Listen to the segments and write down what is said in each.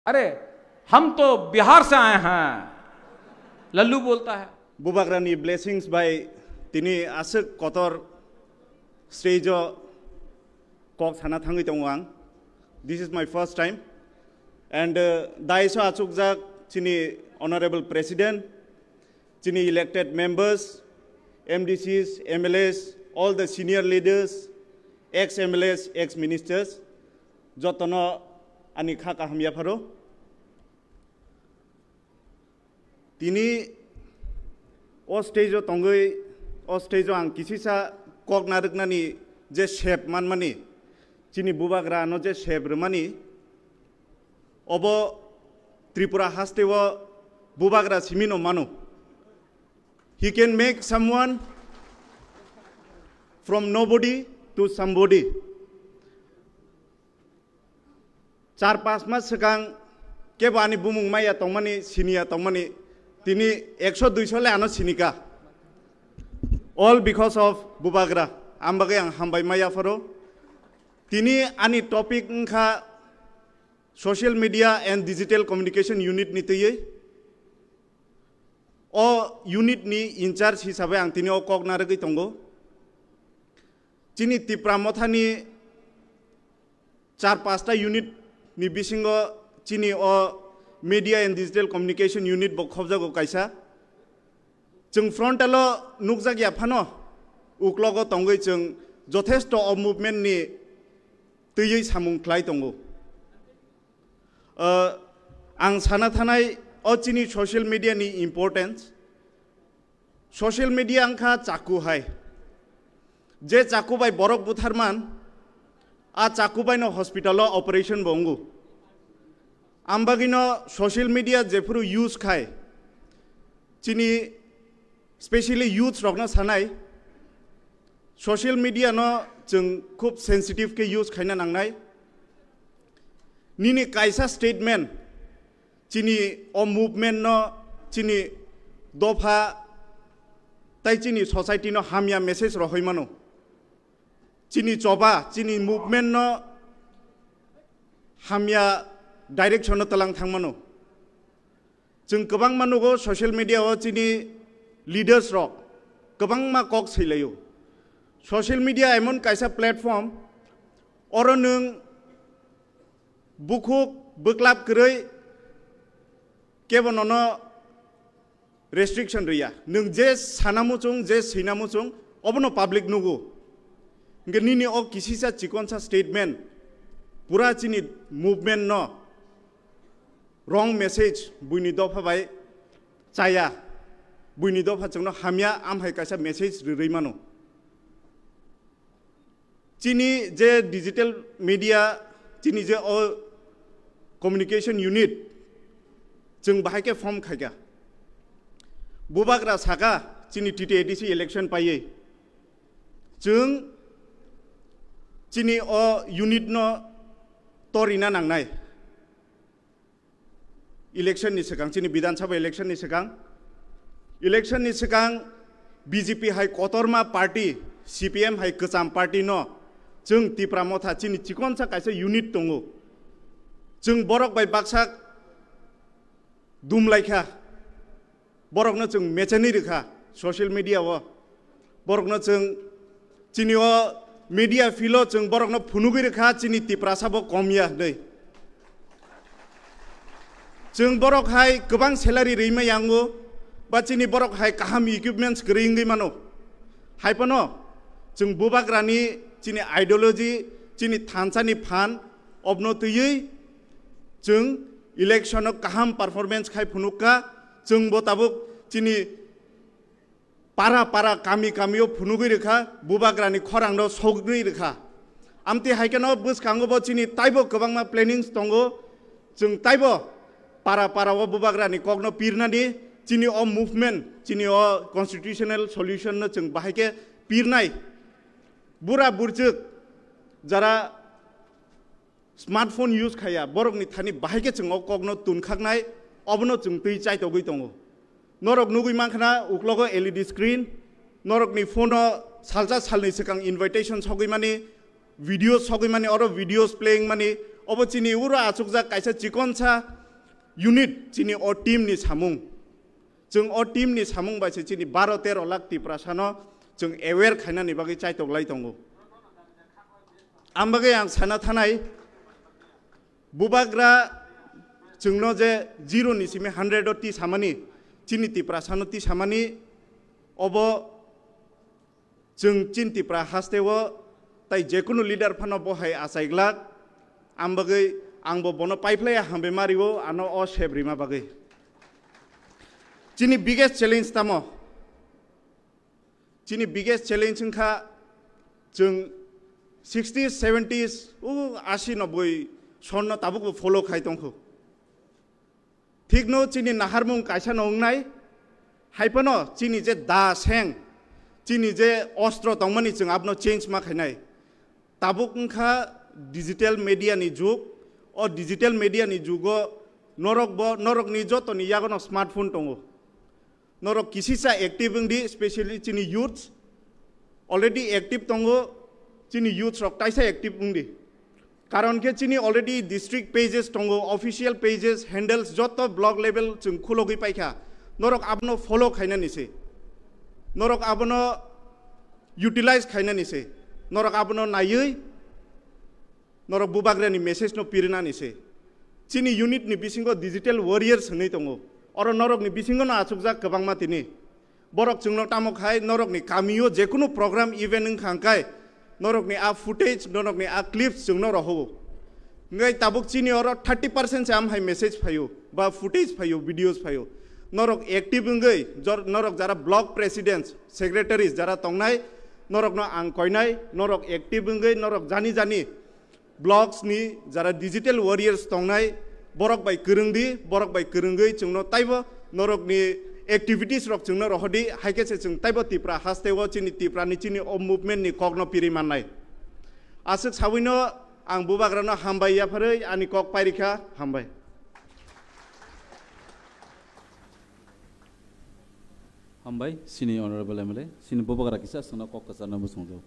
अरे हम तो बिहार से आए हैं, लल्लू बोलता है। बुबाग्रानी ब्लेसिंग्स बाय तिनी आसक कतर स्टेज कक साना थांगै दं आं। This is my first time and दाइसो आचुक जाक चिनी ऑनरेबल प्रेसिडेंट चिनी elected members MDCs MLAs all the senior leaders ex MLAs ex ministers jotono ani kha kahamya pharo tini o stage tongoi o stage ang kisisa kok naruknani je shape manmani chini bubagra no je shape rmani obo Tripura hastewo bubagra simino manu. He can make someone from nobody to somebody. 4-5 मास सिगां केबानी बुमुं माया तंगमानी सिनिया तंगमानी तिनी 100-200 ले आनो सिनिका all because of bubagra आमबागे आं हामबाय माया furrow तिनी आनी topic उनखा social media and digital communication unit नितयै ओ यूनिट नि इंचार्ज हिसाबै आं तिनि कक नारगै दंगो चिनि तिप्रा मथानि 4-5टा यूनिट नि बिसिंगो चिनि ओ media and digital communication unit बो खबजागो कायसा जों फ्रंटालो नुकजागिया फानो उक्लगो दंगै जों जथेष्ट अ मुभमेन्ट नि तैयै सामुं ख्लाय दंगो आं साना थानाय चिनी सोशल मीडिया नि इम्पोर्टेंस सोशल मीडिया अंखा चाकू है जे चाकू बाय बरक बुथारमान आ चाकू बाय न हॉस्पिटल ऑपरेशन बंगु आमबागिनो सोशल मीडिया जेफुरु यूज खाय चिनी स्पेशली यूथ रगना सानाय सोशल मीडिया न जों खूब सेंसिटिव के यूज खायना नांनाय निनि कायसा स्टेटमेंट चिनी ओ मुभमेंट न चिनी दफा ताई चिनी सोसाइटी न हामिया मेसेज रहै मानो चिनी चबा चिनी मुभमेंट न हामिया डाइरेक्शन तलां थां मानो जों गोबां मानुगो सोशल मीडिया ओ चिनी लीडर्स रक गोबां मा कक सैलायो सोशल मीडिया एमन कायसा प्लेटफॉर्म और नों बुखुक बोक्लाब करै केवल रेस्ट्रिक्शन रिया नों जे सानामुचुं जे सैनामुचुं अबनो पब्लिक नुगु निनी ओ किसिसा चिकनसा स्टेटमेंट पूरा चिनी मुभमेंट न रंग मेसेज बुइनि दफा बाय चाया बुइनि दफा जोंनो हामिया आमहाय कायसा मेसेज रैमानो चिनी जे डिजिटल मीडिया चिनी जे ओ कम्युनिकेशन यूनिट जों बाहाय के फॉर्म खायगा बुबाग्रा सागा चिनी TTADC इलेक्शन पाये जों चिनी ओ यूनिट न तोरिना नांनाय इलेक्शन नि सिगां चिनी विधानसभा इलेक्शन नि सिगां BJP हाय कतरमा पार्टी CPM हाय गोजाम पार्टी न जों तिप्रा मथा चिनी चिकनसा कायसा यूनिट दंगो जों बरक बाय बाक्सा दुमलायखा बरकनो जों मेचेनि रेखा सोशल मीडिया वो बरकनो जों चिनी ओ मीडिया फिलो जों बरकनो फुनुगै रेखा चिनी तिप्रासाबो कमिया नै जों बरक हाय गोबां सैलारि रैमा यांगो बा चिनी बरक हाय काहाम इक्विपमेंट्स गरैंगै मानो हायपनो जों बुबाग्रानि चिनी आइडियोलॉजी चिनी थानसानि फान अबनो तयै जों इलेक्शन काहाम परफॉर्मेंस खाय फुनुका जों बताबुक चिनी पारा पारा कामी कामियो फुनुगै रेखा बुबाग्रानि खरांनो सौगै रेखा आमति हायकेनो बुसखांगो चिनी ताइबो गोबांमा प्लेनिंग्स दंगो जों ताइबो पारा पारा ओ बुबाग्रानि कगनो पिरनानि चिनी ओ मुभमेंट चिनी ओ कन्स्टिट्यूशनल सल्यूशन न जों बाहायके पिरनाय बुरा बुरजुक जरा स्मार्टफोन यूज खाया बरकनि थानि बाहायके जों कगनो तुनखागनाय अबनो जों तै चाइतगै दङ नरक नुगै मानखाना उक्लगो LED स्क्रीन नरकनि फोन सालजा सालनै सिगां इनविटेशन सगै माने वीडियोस सगै माने और वीडियोस प्लेइंग माने अब चिनी उरो आचुकजा कायसा चिकनसा यूनिट चिनी ओ टीम नि सामुं जों ओ टीम नि सामुं बायसे चिनी 12-13 लाख तिप्रासानो जों एवेयर खायनानि बागै चाइतकलाय दंगो आमबागै आं साना थानाय बुबाग्रा जोंनो जे 0 निसिमे 100 ति सामानि चिनि तिप्रासानो ति सामानि अब जों चिन तिप्रा हास्तेवो ताई जेकुनु लिडार फानो बहाय आसाइग्ला आमबागै आंबो बनो पाइपलाया हामबे मारिवो आनो अ सेब्रिमा बागै चिनी बिगेस्ट चैलेंज तामो चिनी बिगेस्ट चैलेंज खा जों 60s 70s 80 90 सन्न ताबुक फॉलो खाय दंखो ठीक नो चिनी नाहारमुं कायसा नंगनाय हाइपनो चिनी जे दा सें चिनी जे अस्त्र दंमनि जों आपनो चेंज मा खायनाय ताबुक खा डिजिटल मीडिया नि जुग और डिजिटल मीडिया नि जुगो नरक नि जतो नि यागनो स्मार्टफोन दंगो नरक किसिसा एक्टिव इंदी स्पेशली चिनी यूथ्स ऑलरेडी एक्टिव दंगो चिनी यूथ्स रक ताइसा एक्टिव इंदी कारण के चिनी ऑलरेडी डिस्ट्रिक्ट पेजेस दंगो ऑफिशियल पेजेस हैंडल्स जतो ब्लॉग लेवल जों खुलोगै पाइखा नरक आपनो फॉलो खायना निसे नरक आपनो यूटिलाइज खायना निसे नरक आपनो नायै नरक बुबाग्रानि मेसेज नो पिरना निसे चिनी यूनिट नि बिसिंगो डिजिटल वॉरियर्स हनै दंगो और नरक नि बिसिंगो ना आचुकजा गोबां मातिनि बरक जोंनो तामखाय नरक नि कामियो जेकुनु प्रोग्राम इवेंट खांखाय नरक नि आ फुटेज नरक नि आ क्लिप्स जोंनो रहो ngai tabuk chini oro 30% से आम हाई मेसेज फायो बा फुटेज फायो वीडियोस फायो नरक एक्टिव ngai नरक जरा ब्लॉक प्रेसिडेंट्स सेक्रेटरीज जरा तंगनाय नरक न आं कयनाय नरक एक्टिव ngai नरक जानी जानी ब्लॉग्स नि जरा डिजिटल वॉरियर्स तंगनाय बरक बाय करंगै जोंनो ताइबो नरक नि एक्टिविटीज रक जोंनो रहदि हाइकेसे जों ताइबो तिप्रा हास्तेवो चिनि तिप्रा नि चिनि ओ मुभमेंट नि कगनो पिरि माननाय आसुक सावैनो आं बुबाग्रानो हामबाय याफोरै आनि कक पारिखा हामबाय हामबाय सिनि ऑनरेबल एमएलए सिनि बुबाग्रा किसा सना कक कसाना बुसंजो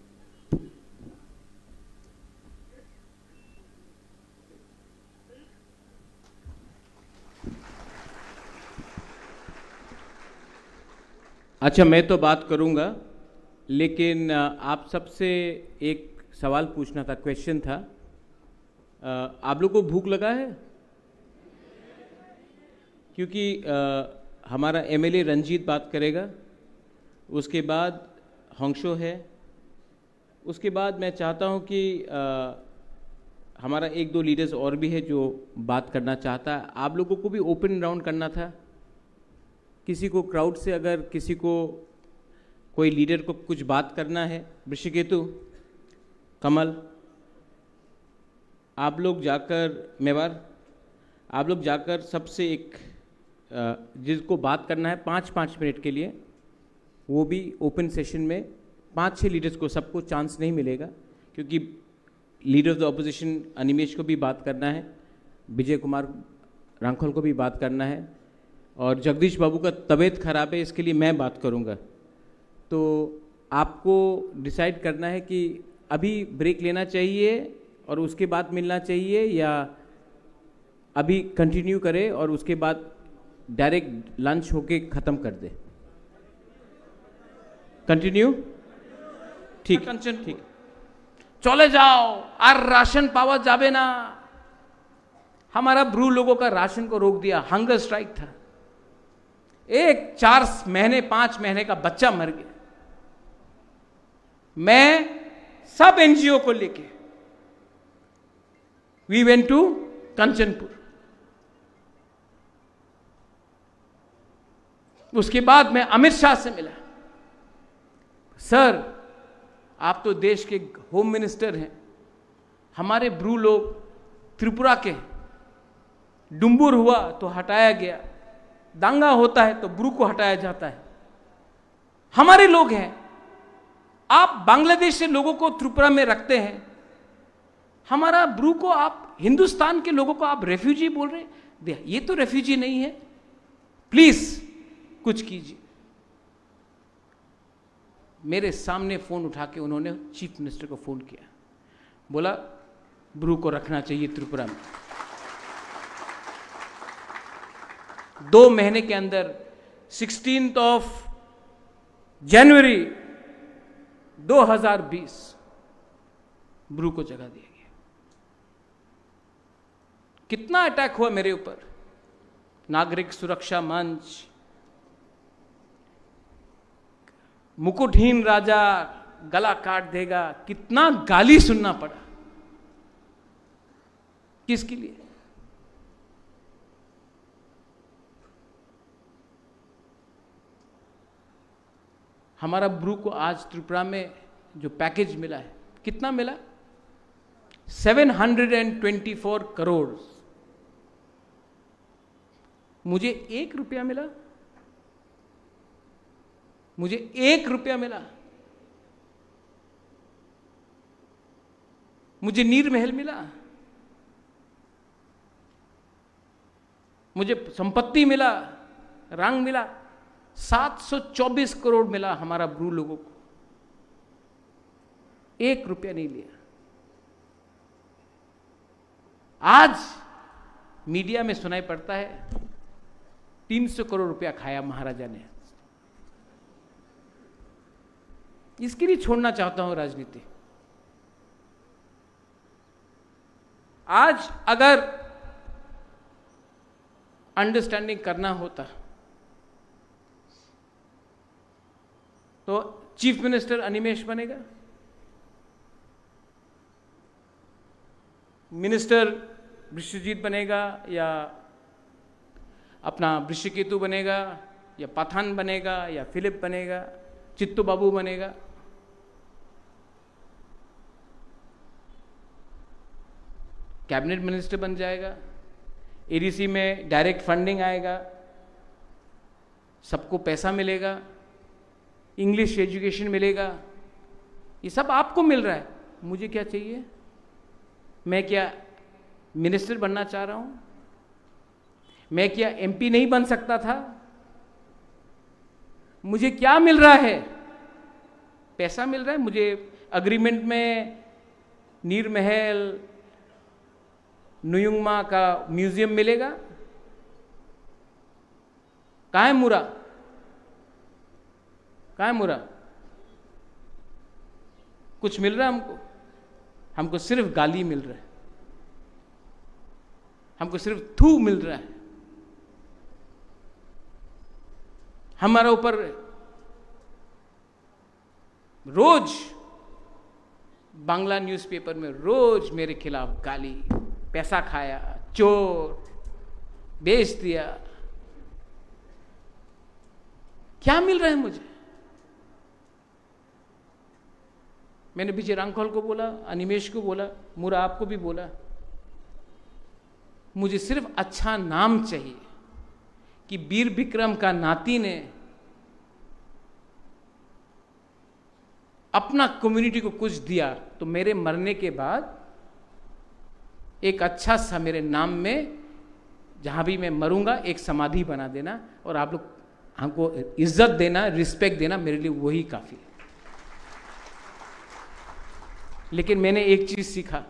अच्छा मैं तो बात करूंगा लेकिन आप सबसे एक सवाल पूछना था क्वेश्चन था आप लोग को भूख लगा है क्योंकि हमारा एमएलए रंजीत बात करेगा उसके बाद हंगशो है उसके बाद मैं चाहता हूं कि हमारा 1-2 लीडर्स और भी है जो बात करना चाहता है आप लोगों को भी ओपन राउंड करना था किसी को क्राउड से अगर किसी को कोई लीडर को कुछ बात करना है वृषिकेतु कमल आप लोग जाकर मेवार आप लोग जाकर सबसे एक जिसको बात करना है 5-5 मिनट के लिए वो भी ओपन सेशन में 5-6 लीडर्स को सबको चांस नहीं मिलेगा क्योंकि leader of the opposition Animesh को भी बात करना है विजय कुमार रांखोल को भी बात करना है और जगदीश बाबू का तबीयत खराब है इसके लिए मैं बात करूंगा तो आपको डिसाइड करना है कि अभी ब्रेक लेना चाहिए और उसके बाद मिलना चाहिए या अभी कंटिन्यू करें और उसके बाद डायरेक्ट लंच होके ख़त्म कर दे कंटिन्यू ठीक ठीक चले जाओ और राशन पावा जाबे ना हमारा ब्रू लोगों का राशन को रोक दिया हंगर स्ट्राइक था एक 4 महीने 5 महीने का बच्चा मर गया मैं सब एनजीओ को लेके वी वेंट टू कंचनपुर उसके बाद मैं अमित शाह से मिला सर आप तो देश के होम मिनिस्टर हैं हमारे ब्रू लोग त्रिपुरा के डुम्बुर हुआ तो हटाया गया दांगा होता है तो ब्रू को हटाया जाता है हमारे लोग हैं आप बांग्लादेश से लोगों को त्रिपुरा में रखते हैं हमारा ब्रू को आप हिंदुस्तान के लोगों को आप रेफ्यूजी बोल रहे ये तो रेफ्यूजी नहीं है प्लीज कुछ कीजिए मेरे सामने फोन उठा के उन्होंने चीफ मिनिस्टर को फोन किया बोला ब्रू को रखना चाहिए त्रिपुरा में। 2 महीने के अंदर 16 जनवरी 2020 ब्रू को जगह दिया गया। कितना अटैक हुआ मेरे ऊपर, नागरिक सुरक्षा मंच, मुकुटहीन राजा गला काट देगा, कितना गाली सुनना पड़ा। किसके लिए? हमारा ब्रू को आज त्रिपुरा में जो पैकेज मिला है, कितना मिला? 724 करोड़। मुझे 1 रुपया मिला, मुझे 1 रुपया मिला। मुझे नीर महल मिला, मुझे संपत्ति मिला, रंग मिला। 724 करोड़ मिला हमारा ब्रू लोगों को, 1 रुपया नहीं लिया। आज मीडिया में सुनाई पड़ता है 300 करोड़ रुपया खाया महाराजा ने। इसके लिए छोड़ना चाहता हूं राजनीति। आज अगर अंडरस्टैंडिंग करना होता तो चीफ मिनिस्टर अनिमेश बनेगा, मिनिस्टर विश्वजीत बनेगा, या अपना वृषिकेतु बनेगा, या पाथान बनेगा, या फिलिप बनेगा, चित्तू बाबू बनेगा। कैबिनेट मिनिस्टर बन जाएगा, एडीसी में डायरेक्ट फंडिंग आएगा, सबको पैसा मिलेगा, इंग्लिश एजुकेशन मिलेगा। ये सब आपको मिल रहा है, मुझे क्या चाहिए? मैं क्या मिनिस्टर बनना चाह रहा हूं? मैं क्या एमपी नहीं बन सकता था? मुझे क्या मिल रहा है? पैसा मिल रहा है। मुझे अग्रीमेंट में नीर महल, नुयुंगमा का म्यूजियम मिलेगा। कहाँ है मुरा? कहाँ है मुरा? कुछ मिल रहा है हमको? हमको सिर्फ गाली मिल रहा है, हमको सिर्फ थू मिल रहा है। हमारा ऊपर रोज बांग्ला न्यूज़पेपर में रोज मेरे खिलाफ गाली, पैसा खाया, चोर, बेच दिया। क्या मिल रहा है मुझे? मैंने विजय रांखोल को बोला, अनिमेश को बोला, मुरा आपको भी बोला, मुझे सिर्फ अच्छा नाम चाहिए कि वीर विक्रम का नाती ने अपना कम्युनिटी को कुछ दिया, तो मेरे मरने के बाद एक अच्छा सा मेरे नाम में, जहां भी मैं मरूंगा, एक समाधि बना देना, और आप लोग हमको इज्जत देना, रिस्पेक्ट देना, मेरे लिए वही काफी है। लेकिन मैंने एक चीज सीखा,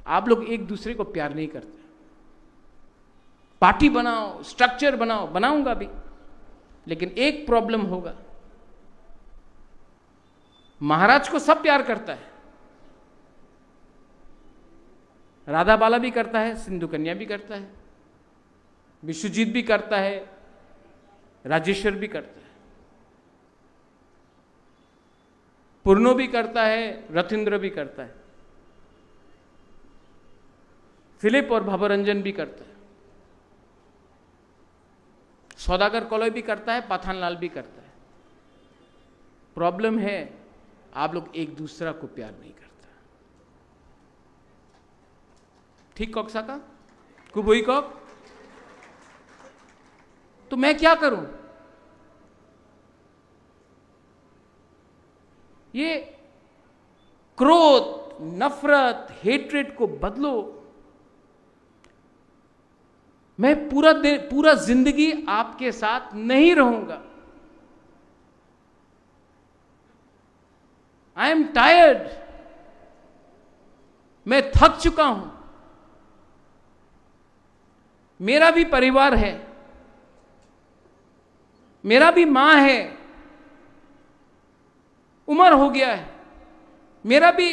आप लोग एक दूसरे को प्यार नहीं करते। पार्टी बनाओ, स्ट्रक्चर बनाओ, बनाऊंगा भी, लेकिन एक प्रॉब्लम होगा, महाराज को सब प्यार करता है, राधा बाला भी करता है, सिंधु कन्या भी करता है, विश्वजीत भी करता है, राजेश्वर भी करता है, पूर्णो भी करता है, रथिंद्र भी करता है, फिलिप और भवरंजन भी करता है, सौदागर कॉलोई भी करता है, पाथानलाल भी करता है। प्रॉब्लम है आप लोग एक दूसरा को प्यार नहीं करता। ठीक कॉक्सा का कुबोई कॉक। तो मैं क्या करूं? ये क्रोध, नफरत, हेट्रेड को बदलो। मैं पूरा जिंदगी आपके साथ नहीं रहूंगा। I am tired. मैं थक चुका हूं। मेरा भी परिवार है, मेरा भी मां है, उम्र हो गया है, मेरा भी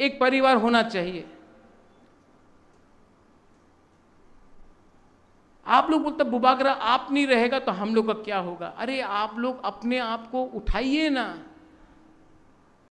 एक परिवार होना चाहिए। आप लोग बोलते बुबागरा आप नहीं रहेगा तो हम लोग का क्या होगा? अरे आप लोग अपने आप को उठाइए ना।